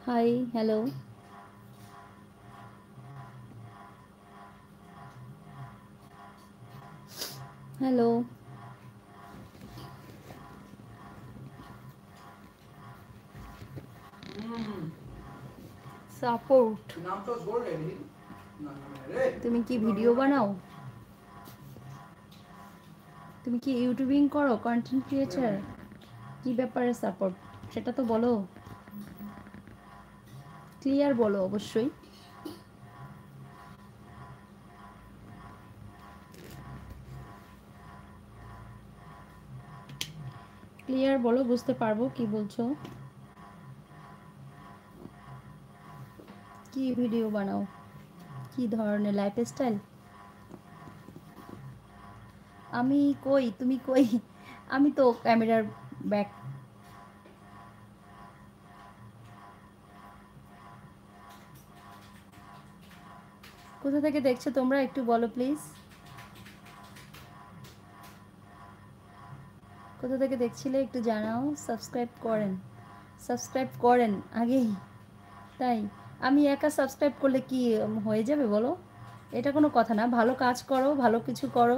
High, hello, hello. Support. তুমি কি video বানাও? তুমি কি ইউটিউবিং করো, কন্টেন্ট ক্রিয়েটার? কি ব্যাপারে সাপোর্ট সেটা তো বলো, ক্লিয়ার বলো অবশ্যই। ক্লিয়ার বলো, বুঝতে পারবো কি বলছো। কি ভিডিও বানাও, কি ধরনের লাইফস্টাইল? আমি কই, তুমি কই? আমি তো ক্যামেরার ব্যাক। কোথা থেকে দেখছো তোমরা একটু বলো প্লিজ। কোথা থেকে দেখছিলে একটু জানাও। সাবস্ক্রাইব করেন আগেই। তাই আমি একা সাবস্ক্রাইব করলে কি হয়ে যাবে বলো? এটা কোনো কথা না। ভালো কাজ করো, ভালো কিছু করো,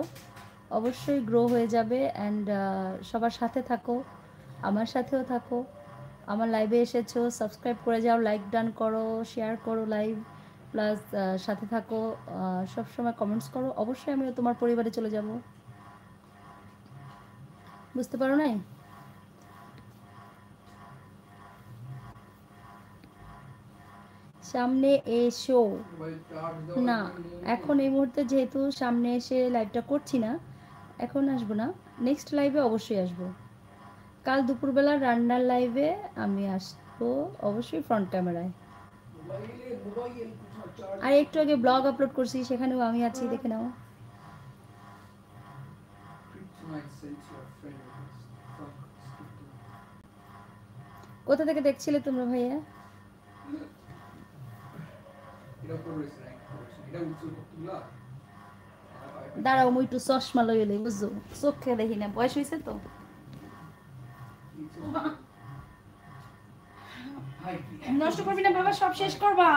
অবশ্যই গ্রো হয়ে যাবে। অ্যান্ড সবার সাথে থাকো, আমার সাথেও থাকো। আমার লাইভে এসেছো, সাবস্ক্রাইব করে যাও, লাইক ডান করো, শেয়ার করো লাইভ, প্লাস সাথে থাকো, সবসময় কমেন্টস করো। অবশ্যই আমিও তোমার পরিবারে চলে যাব। বুঝতে পারো নাই? সামনে এসো। না, এখন এই মুহূর্তে যেহেতু সামনে এসে লাইভটা করছি না, এখন আসবো না। নেক্সট লাইভে অবশ্যই আসবো। কাল দুপুরবেলা রান্নার লাইভে আমি আসবো, অবশ্যই ফ্রন্ট ক্যামেরায়। আর একটু আগে ব্লগ আপলোড করছি, সেখানেও আমি আছি, দেখে নাও। কোথা থেকে দেখছিলে তোমরা ভাইয়া? দাঁড়াও, মুই একটু চশমা লই এলি, বুঝছো? চোখে দেখি না, বয়স হয়েছে তো। নষ্ট করবি না বাবা, সব শেষ করবা।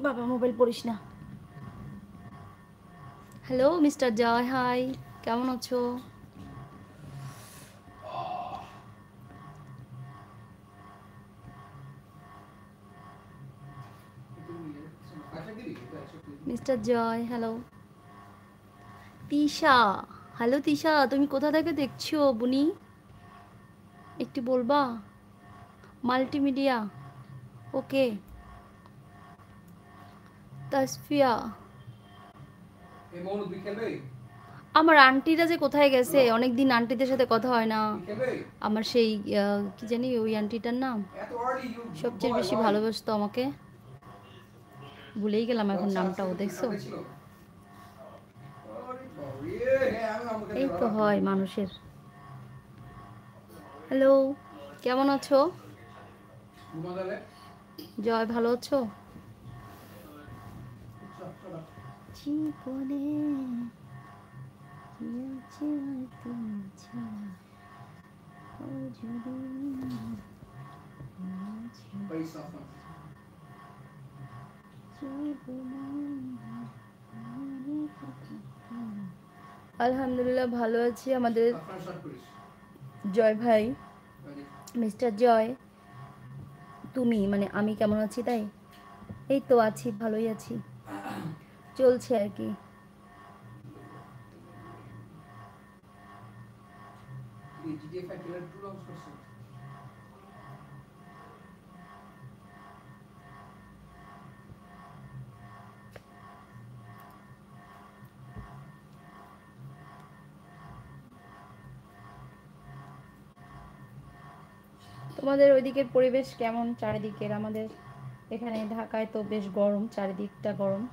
বাবা মোবাইল পড়িস না। হ্যালো মিস্টার জয়, হাই, কেমন আছো? মিস্টার জয়, হ্যালো। তিশা, হ্যালো তিশা, তুমি কোথা থেকে দেখছো বুনি? একটু বলবা। মাল্টিমিডিয়া, ওকে। তাসফিয়া, আমার আন্টিরা যে কোথায় গেছে, অনেকদিন আন্টিদের সাথে কথা হয় না। আমার সেই কি জানি ওই আন্টিটার নাম, সবচেয়ে বেশি ভালোবাসতো আমাকে, ভুলেই গেলাম এখন নামটাও, দেখছো? এই তো হয় মানুষের। হ্যালো, কেমন আছো? জয়, ভালো আছো? জীবনে কি আছে আর তুমি ছাড়া, ও যদি আলহামদুলিল্লাহ ভালো আছি। আমাদের জয় ভাই, মিস্টার জয়, তুমি মানে আমি কেমন আছি তাই? এই তো আছি, ভালোই আছি, চলছে আর কি। তোমাদের ওইদিকের পরিবেশ কেমন চারিদিকের? আমাদের এখানে ঢাকায় তো বেশ গরম, চারিদিকটা গরম।